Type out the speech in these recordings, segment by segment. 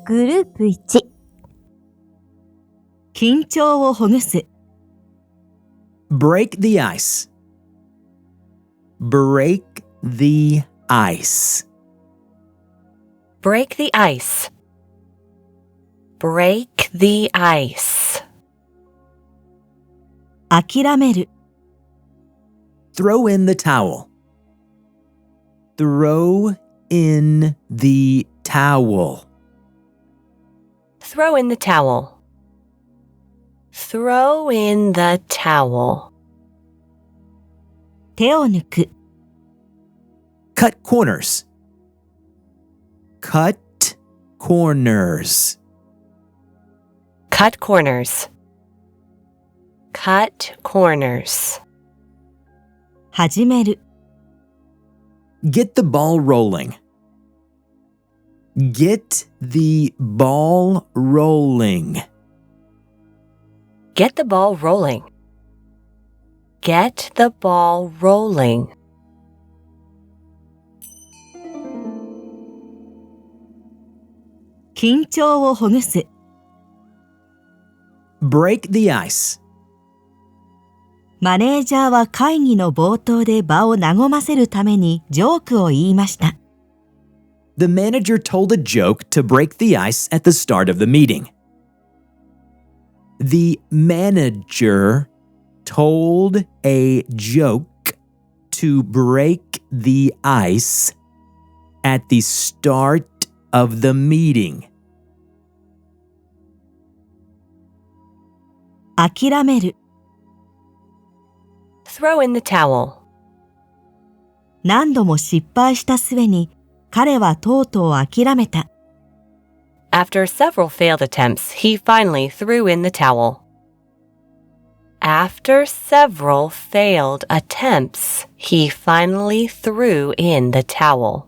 グループ1、緊張をほぐす。Break the ice. Break the ice. Break the ice. Break the ice. 諦める。Throw in the towel. Throw in the towel. Throw in the towel. Throw in the towel. 手を抜く。Cut corners. Cut corners. Cut corners. Cut corners. 始める。Get the ball rolling. Get the ball rolling. Get the ball rolling. Get the ball rolling. 緊張をほぐす。Break the ice. マネージャーは会議の冒頭で場を和ませるためにジョークを言いました。The manager told a joke to break the ice at the start of the meeting. The manager told a joke to break the ice at the start of the meeting. 諦める。Throw in the towel. 何度も失敗した末に彼はとうとう諦めた。After several failed attempts, he finally threw in the towel. After several failed attempts, he finally threw in the towel.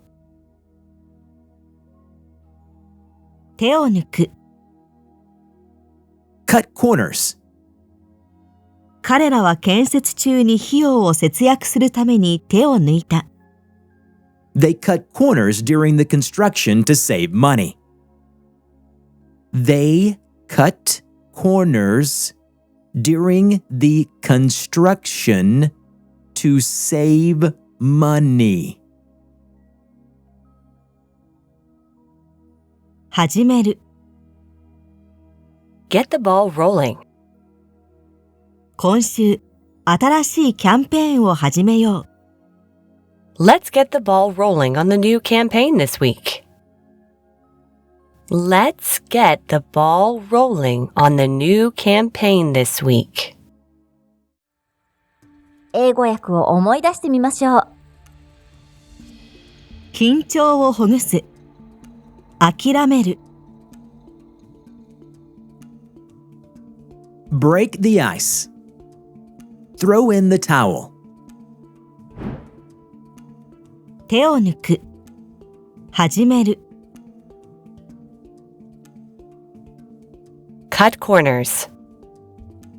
手を抜く。Cut corners. 彼らは建設中に費用を節約するために手を抜いた。They cut corners during the construction to save money. They cut corners during the construction to save money. 始める。Get the ball rolling. 今週、新しいキャンペーンを始めよう。Let's get the ball rolling on the new campaign this week. Let's get the ball rolling on the new campaign this week. 英語訳を思い出してみましょう。緊張をほぐす。諦める。Break the ice. Throw in the towel. 手を抜く。始める。Cut corners.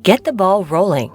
Get the ball rolling.